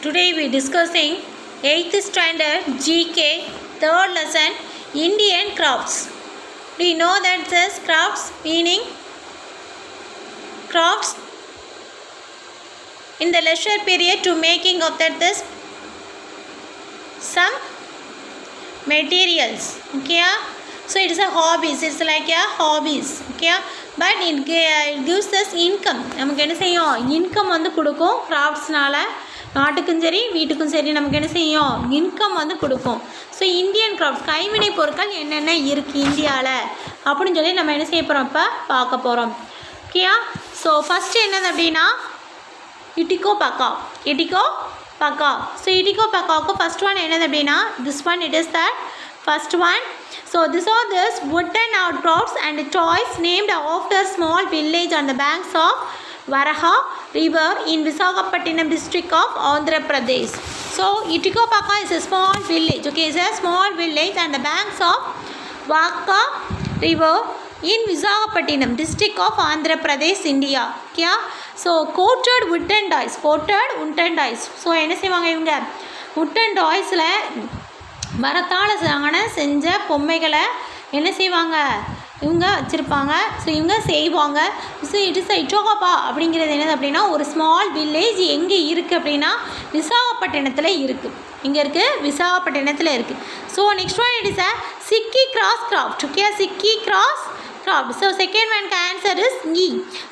Today we discussing 8th standard GK 3rd lesson Indian crafts. Do you know that says crafts meaning? Crafts in the leisure period to making of that this some materials. Okay, so it is a hobbies. It's like a hobbies. Okay, but it gives us income. நமக்கு என்ன செய்யும் income வந்து கொடுக்கும் கிராஃப்ட்ஸ்னால நாட்டுக்கும் சரி வீட்டுக்கும் சரி நமக்கு என்ன செய்யும் இன்கம் வந்து கொடுக்கும். ஸோ இந்தியன் கிராஃப்ட்ஸ் கைவினை பொருட்கள் என்னென்ன இருக்குது இந்தியாவில் அப்படின்னு சொல்லி நம்ம என்ன செய்ய போகிறோம் இப்போ பார்க்க போகிறோம். ஓகேயா, ஸோ ஃபஸ்ட்டு என்னது அப்படின்னா இட்டிகோ பக்கா. ஸோ இட்டிகோ பக்காவுக்கு ஃபஸ்ட் ஒன் என்னது அப்படின்னா this one it is that first one. So this are this wooden outcrops and toys named after small village on the banks of Varaha river in Visakhapatnam district of Andhra Pradesh. So Itikopaka is a small village. Okay, it's a small village on the banks of Vaka river in Visakhapatnam district of Andhra Pradesh, India. Okay, so coated wooden toys. So என்ன செய்வாங்க இவங்க wooden toysல மரத்தால் செஞ்ச பொம்மைகளை என்ன செய்வாங்க இவங்க வச்சுருப்பாங்க. ஸோ இவங்க செய்வாங்க. ஸோ இட் இஸ் இட்டோகப்பா அப்படிங்கிறது என்னது அப்படின்னா ஒரு ஸ்மால் வில்லேஜ் எங்கே இருக்குது அப்படின்னா விசாகப்பட்டினத்தில் இருக்குது. இங்கே இருக்குது விசாகப்பட்டினத்தில் இருக்குது. So next one it is அ சிக்கி கிராஸ் கிராஃப்ட். ஓகே, சிக்கி cross craft. So second one answer is E.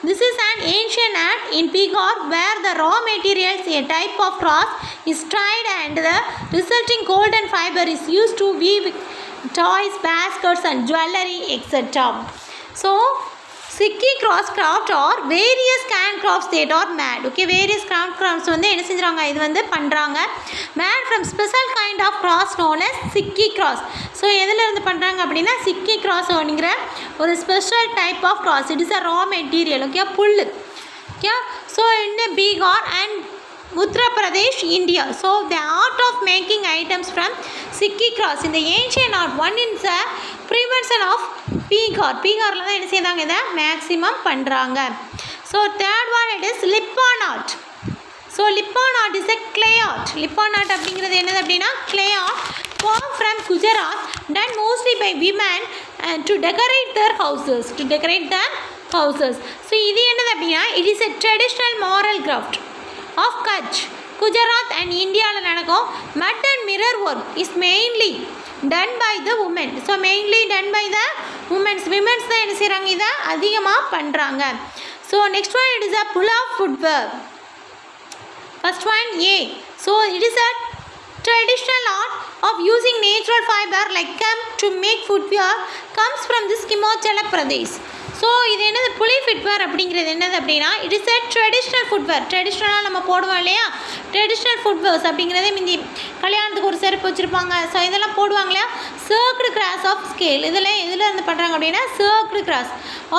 This is an ancient art in Bihar where the raw materials, a type of cross, is dried and the resulting golden fiber is used to weave toys, baskets and jewelry, etc. So sikki grass craft are various cane crafts that are made. Okay, various craft crafts வந்து என்ன செஞ்சுறாங்க இது வந்து பண்ணுறாங்க made from special kind of grass known as sikki grass. So எதில் இருந்து பண்ணுறாங்க அப்படின்னா சிக்கி கிராஸ் அப்படிங்கிற ஒரு special type of grass. It is a raw material. Okay, புல். Okay, so in Bihar and Uttar Pradesh, India. So the art of making items from sikki grass இந்த ancient art one in the prevention of பீகாரில் தான் என்ன செய்தாங்க இதை maximum பண்ணுறாங்க. So third one it is Lippan art. So Lippan art is a clay art. Lippan art அப்படிங்கிறது என்னது அப்படின்னா clay art form from Gujarat done mostly by women to decorate their houses. So இது என்னது அப்படின்னா it is a traditional mural craft of Kutch, Gujarat and இந்தியாவில் நடக்கும். Mud and mirror work is mainly done by the woman. So mainly done by the women's தான் என்ன செய்கிறாங்க இதை அதிகமாக பண்ணுறாங்க. So next one it is a pull of footwear. First one A. So it is a traditional art of using natural fiber like hemp to make footwear comes from this Himachal Pradesh. So இது என்னது புலி footwear அப்படிங்கிறது என்னது அப்படின்னா it is a traditional footwear. ட்ரெடிஷ்னலாக நம்ம போடுவோம் இல்லையா ட்ரெடிஷ்னல் ஃபுட்வேர்ஸ் அப்படிங்கிறதே முந்தி கல்யாணத்துக்கு ஒரு செருப்பு வச்சுருப்பாங்க. ஸோ இதெல்லாம் போடுவாங்க இல்லையா சர்க்டு கிராஸ் ஆஃப் ஸ்கேல். இதில் இருந்து பண்ணுறாங்க அப்படின்னா சர்க்டு grass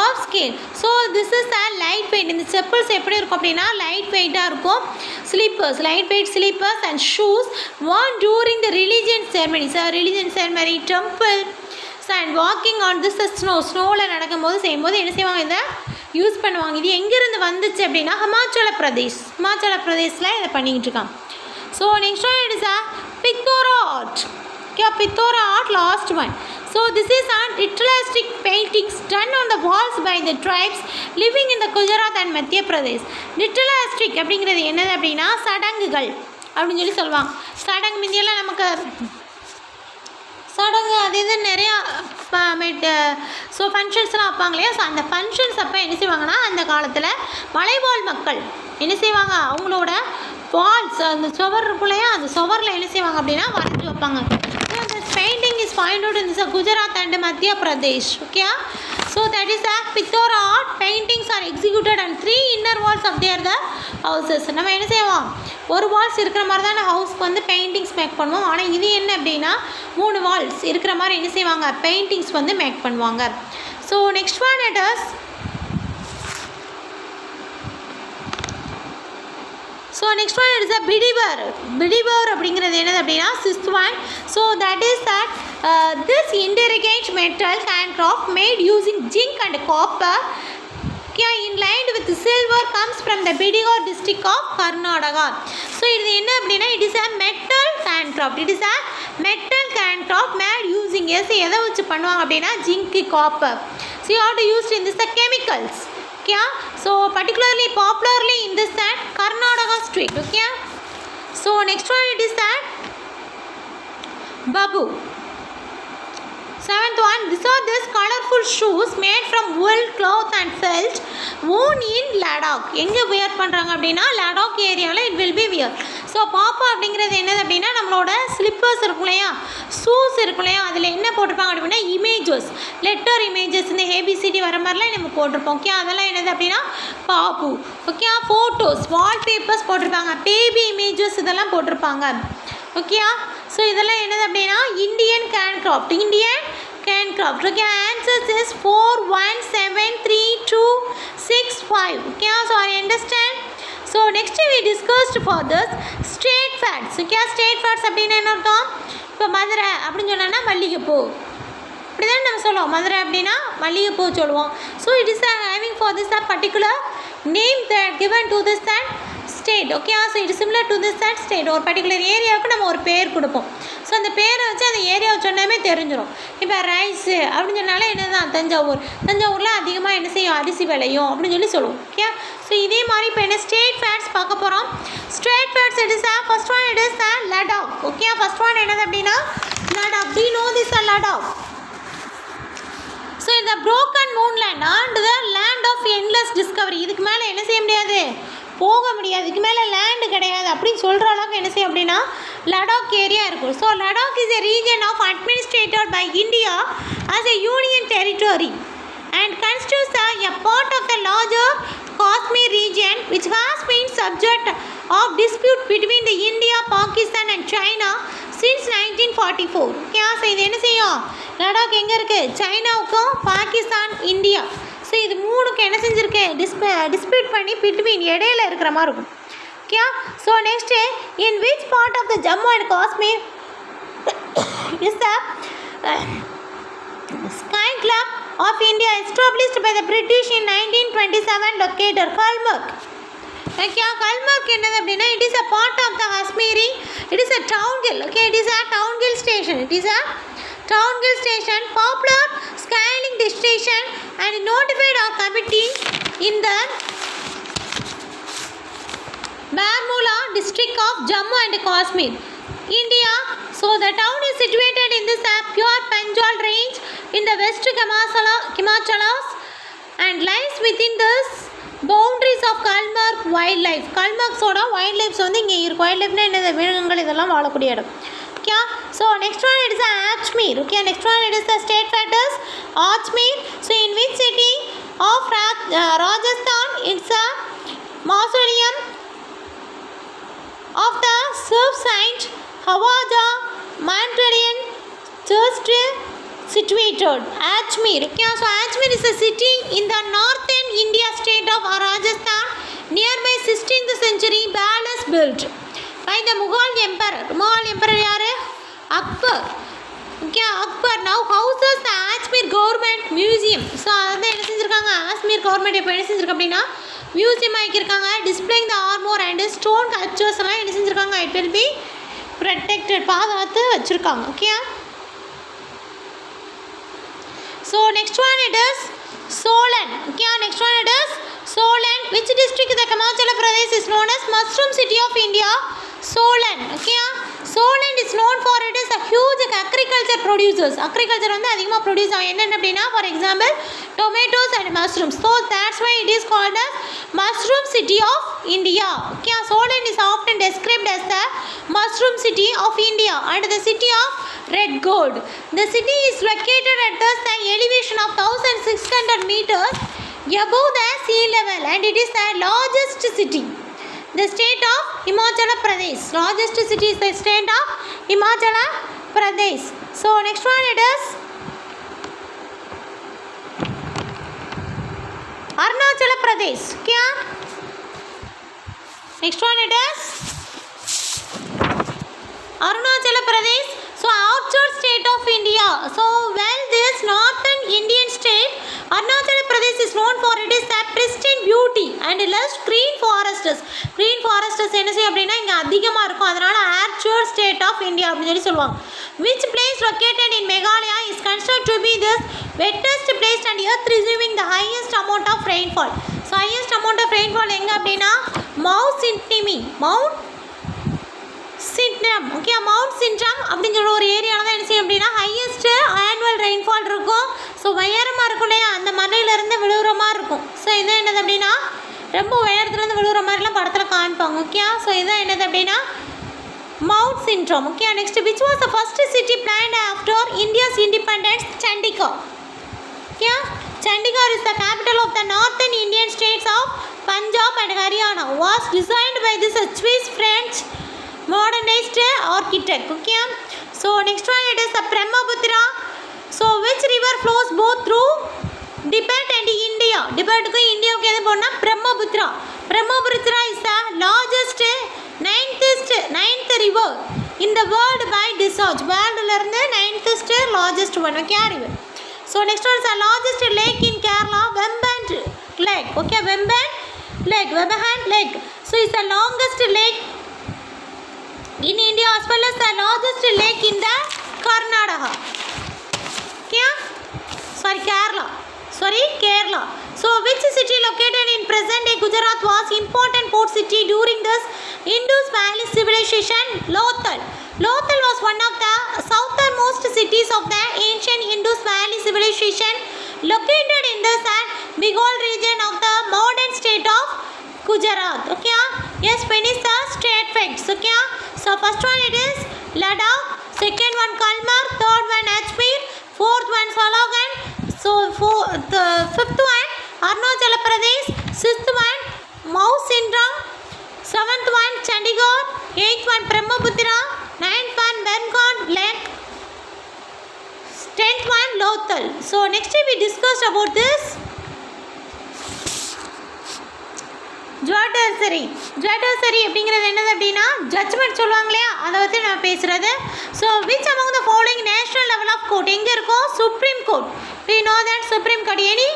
of scale. So this is a light weight. இந்த செப்பல்ஸ் எப்படி இருக்கும் அப்படின்னா லைட் வெயிட்டாக இருக்கும். Slippers light weight slippers and shoes worn during the religion ceremony temple and walking on this snowவில் நடக்கும்போது செய்யும்போது என்ன செய்வாங்க இதை யூஸ் பண்ணுவாங்க. இது எங்கேருந்து வந்துச்சு அப்படின்னா ஹிமாச்சல பிரதேஷில் இதை பண்ணிக்கிட்டு இருக்காங்க. So next one it is a Pithora art. Okay, Pithora art last one. So this is a ritualistic paintings done on the walls by the tribes living in the Gujarat and மத்திய பிரதேஷ். ritualistic அப்படிங்கிறது என்னது அப்படின்னா சடங்குகள் அப்படின்னு சொல்லி சொல்லுவாங்க. சடங்கு முந்தியெல்லாம் நமக்கு சடங்கு அது இது நிறையா ஸோ ஃபங்க்ஷன்ஸ்லாம் வைப்பாங்க இல்லையா. ஸோ அந்த ஃபங்க்ஷன்ஸ் அப்போ என்ன செய்வாங்கன்னா அந்த காலத்தில் மலைவாழ் மக்கள் என்ன செய்வாங்க அவங்களோட வால்ஸ் அந்த சுவர் இருக்கும் இல்லையா அந்த சுவரில் என்ன செய்வாங்க அப்படின்னா வரைஞ்சி வைப்பாங்க. ஸோ அந்த painting is find out in Gujarat and Madhya Pradesh. Okay, so that is a Pithora art. Paintings are executed and 3 inner walls of their the houses. நம்ம என்ன செய்வோம் ஒரு வால்ஸ் இருக்கிற மாதிரி தான் ஹவுஸ்க்கு வந்து பெயிண்டிங்ஸ் மேக் பண்ணுவோம். ஆனால் இது என்ன அப்படின்னா 3 வால்ஸ் இருக்கிற மாதிரி என்ன செய்வாங்க பெயிண்டிங்ஸ் வந்து மேக் பண்ணுவாங்க. So next one it is so next one it is a Bidriware அப்படிங்கிறது என்னது அப்படின்னா sixth one. So that is that this intricate metal hand craft made using zinc and copper Okay, inlined with silver comes from the Bidigar district of Karnataka. So இது என்ன அப்படின்னா it is a metal handcraft. It is a metal handcraft made using எதை வச்சு பண்ணுவாங்க அப்படின்னா zinc, copper. So you have to use in this the chemicals. Okay, so particularly popularly in this that Karnataka state. Okay, so next one it is that babu. Seventh one, these are these colorful shoes made from wool, cloth and felt worn in Ladakh. எங்கே wear பண்ணுறாங்க அப்படின்னா லடாக் ஏரியாவில் it will be wear. So பாப்பா அப்படிங்கிறது என்னது அப்படின்னா நம்மளோட slippers இருக்கும் இல்லையா, ஷூஸ் இருக்கும் இல்லையா, அதில் என்ன போட்டிருப்பாங்க அப்படின்னா இமேஜஸ், லெட்டர் இமேஜஸ், இந்த ஏபிசிடி வர மாதிரிலாம் நம்ம போட்டிருப்போம். ஓகே, அதெல்லாம் என்னது அப்படின்னா பாப்பு. ஓகே, ஃபோட்டோஸ், வால்பேப்பர்ஸ் போட்டிருப்பாங்க, பேபி இமேஜஸ் இதெல்லாம் போட்டிருப்பாங்க. ஓகேயா, ஸோ இதெல்லாம் என்னது அப்படின்னா Indian handcraft, Indian handcraft. Okay, answers is 4 1 7 3 2 6 5. Okay, so I understand. So next we discussed for this state facts. Okay, state facts அப்படின்னு என்ன அர்த்தம்? இப்போ மதுரை அப்படின்னு சொன்னோன்னா மல்லிகைப்பூ, இப்படி தான் நம்ம சொல்லுவோம். மதுரை அப்படின்னா மல்லிகைப்பூ சொல்லுவோம். So it is having for this a particular name that given to this that state. Okay, so it similar to this that state. ஒரு பர்டிகுலர் ஏரியாவுக்கு நம்ம ஒரு பேர் கொடுப்போம். ஸோ அந்த பேரை வச்சு அந்த ஏரியாவை சொன்னாமே தெரிஞ்சிடும். இப்போ ரைஸு அப்படின்னு சொன்னாலே என்ன தான் தஞ்சாவூர், தஞ்சாவூரில் அதிகமாக என்ன செய்யும் அரிசி விளையும் அப்படின்னு சொல்லி சொல்லுவோம். ஓகே, ஸோ இதே மாதிரி இப்போ என்ன ஸ்டேட் ஃபேக்ட்ஸ் பார்க்க போகிறோம். State facts it is first one it is Ladakh. Okay, first one என்னது அப்படின்னா Ladakh. To know this Ladakh. So இந்த broken moonland and the land of endless discovery. இதுக்கு மேலே என்ன செய்ய முடியாது, போக முடியாது, இதுக்கு மேலே லேண்டு கிடையாது அப்படின்னு சொல்கிற அளவுக்கு என்ன செய்யும் அப்படின்னா லடாக் ஏரியா இருக்கும். So Ladakh is a region of administrated by India as a union territory and constitutes a part of the larger Kashmir region which has been subject of dispute between the India, Pakistan and China since 1944. Okay, so இது என்ன செய்யும், லடாக் எங்கே இருக்குது, சைனாவுக்கும் Pakistan, India, so இது மூணுக்கு என்ன செஞ்சுருக்கு dispute பண்ணி between இடையில இருக்கிற மாதிரி இருக்கும். Okay, so next in which part of the Jammu and Kashmir is the ski club of India established by the British in 1927 located Kalmark. Okay, Gulmarg என்னது அப்படின்னா it is a part of the Kashmiri, it is a town hill. Okay, it is a town hill station, it is a town hill station, popular skiing destination and notified our committee in the Baramulla district of Jammu and Kashmir, India. So the town is situated in this pure Panjal range in the west Himachalas and lies within this boundaries of Kalmark wildlife. Kalmark சோட wildlife வந்து இங்கே இருக்கும். wildlifeனா என்னது, விலங்குகள் இதெல்லாம் வாழக்கூடிய இடம். Okay, so next one it is Ajmer. Okay, next one it is the state factors Ajmer. So in which city of Rajasthan it's a mausoleum of the Surf Saint Hawaja Mandarin Church situated. Ajmer. Okay, so Ajmer is a city in the northern India state of Rajasthan nearby 16th century palace built by the Mughal Emperor. Mughal Emperor யாரு, Akbar. Okay, Akbar now houses the Ajmer government museum. So அதை என்ன செஞ்சுருக்காங்க, Ajmer government இப்போ என்ன செஞ்சுருக்காங்க அப்படின்னா museum ஆக்கியிருக்காங்க. Displaying the armour and stone cultures எல்லாம் என்ன செஞ்சுருக்காங்க, இட் வில் பி ப்ரொடெக்டட், பாதுகாத்து வச்சுருக்காங்க. Okay, so next one it is Solan. Okay, next one it is Solan. Which district in the Himachal Pradesh is known as mushroom city of India? Solan. Okay, Solan is known for it is a huge agriculture producers. Agriculture வந்து அதிகமாக produce ஆகும். என்னென்ன அப்படின்னா for example tomatoes and mushrooms. So that's why it is called as mushroom city of India. Okay, Solan is often described as the mushroom city of India and the city of red gold. The city is located at the elevation of 1600 meters above the sea level and it is the largest city. The state of Himachal Pradesh. Largest city is the state of Himachal Pradesh. So next one it is Arunachal Pradesh. Okay, next one it is Arunachal Pradesh. So outer state of India. So well this northern Indian state Arunachal Pradesh is known for it is the beauty and lush green forests. Green forests என்ன செய்யும் அப்படின்னா இங்கே அதிகமாக இருக்கும், அதனால் archer state of India அப்படின்னு சொல்லி சொல்லுவாங்க. Which place located in Meghalaya is considered to be the wettest place and earth receiving the highest amount of rainfall. So highest amount of rainfall எங்கே அப்படின்னா Mount Sintami, Mount Sintram, okay mount சின்ட்ரம் அப்படின்னு சொல்ல ஒரு ஏரியாவில் தான் என்ன செய்யும் அப்படின்னா ஹையஸ்ட் ஆனுவல் ரெயின்ஃபால் இருக்கும். ஸோ உயரமாக இருக்கும் இல்லையா, அந்த மலையிலேருந்து விழுகிற மாதிரி இருக்கும். ஸோ இதான் என்னது அப்படின்னா ரொம்ப உயரத்துலேருந்து விழுகிற மாதிரிலாம் படத்தில் காமிப்பாங்க. ஓகே, ஸோ இதான் என்னது அப்படின்னா mount சின்ட்ரம். Okay, next which was the first city plant after India's independence? Chandigarh. Okay, Chandigarh is the capital of the northern Indian states of Punjab and Haryana. Was designed by this Swiss French modernist architect. Okay, so next one it is the Brahmaputra. So which river flows both through Tibet and India? Tibet ku India ku edhu ponna Brahmaputra. Brahmaputra is the largest ninth river in the world by discharge. World la irundhe ninth largest one. Okay, river. So next one is the largest lake in Kerala, Vemban Lake. Okay, Vemban Lake. So it's the longest lake in India as well as the largest lake in the Karnataka. Okay? Kerala. So which city located in present day Gujarat was important port city during this Indus Valley civilization? Lothal. Lothal was one of the southernmost cities of the ancient Indus Valley civilization located in the Bengal region of the modern state of Gujarat. Okay? Yes, finish the state facts. Okay? So first one it is Ladakh, second one Kalmar, third one Ajmer, fourth one Salagan, so the fifth one Arunachal Pradesh, sixth one Mount Sindram, seventh one Chandigarh, eighth one Brahmaputra, ninth one Bengal Lake, 10th one Lothal. So next we discussed about this ஜுவாட்டர்சரி அப்படிங்கிறது என்னது அப்படின்னா judgement சொல்லுவாங்க இல்லையா, அதை பற்றி நம்ம பேசுகிறது. So which among the following national level of court எங்கே இருக்கும்? Supreme court. We know that supreme court any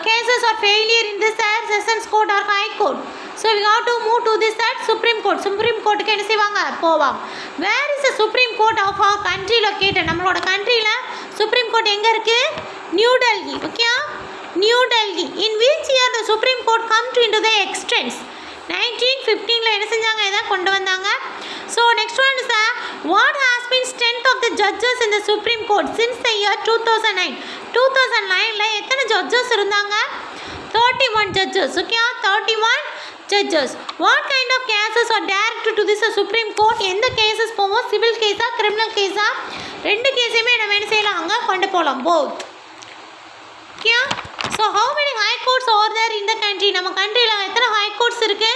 cases are failure in this sessions court or high court. So we have to move to this supreme court. Supreme கோர்ட்டுக்கு என்ன செய்வாங்க? போவாங்க. Where is the supreme court of our country located? நம்மளோட கண்ட்ரியில் supreme court எங்கே இருக்குது? New Delhi. Okay, New Delhi. In which year the Supreme Court come to into the extents? 1915 என்ன செஞ்சாங்க? இதான் கொண்டு வந்தாங்க. So next one is what has been strength of the judges in the Supreme Court since the year 2009? 2009ல எத்தனை judges இருந்தாங்க? 31 judges. Okay, 31 judges. What kind of cases are directed to this Supreme Court? எந்த cases போவோம்? civil case criminal case ரெண்டு கேஸையுமே நம்ம என்ன செய்யலாம்? அங்கே கொண்டு போகலாம். both. Okay, so how many high courts are there in the country? நம்ம கண்ட்ரியில் எத்தனை high courts இருக்கு?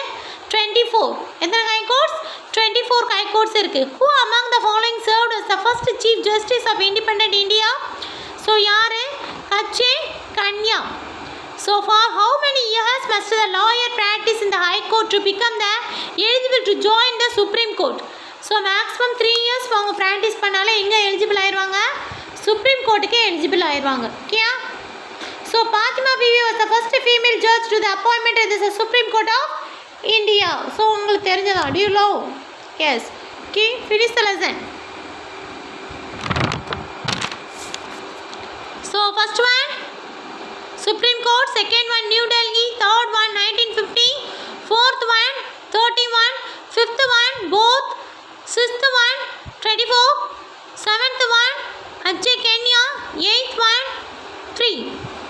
24. எத்தனை high courts? 24 high courts இருக்கு. Who among the following served as the first chief justice of independent India? So யாரு? H.A. Kanya. So for how many years must the lawyer practice in the high court to become the eligible to join the Supreme Court? So maximum 3 years அவங்க practice பண்ணாலே எங்கே eligible ஆயிடுவாங்க? Supreme Courtக்கு eligible ஆயிடுவாங்க. Okay? So Fatima Bibi was the first female judge to the appointment of the Supreme Court of India. So உங்களுக்கு தெரிஞ்சதா? Do you know? Yes. Okay, finish the lesson. So first one Supreme Court, second one New Delhi, third one 1950, fourth one 31, fifth one both, sixth one 24, seventh one H.A. Kenya, eighth one 3.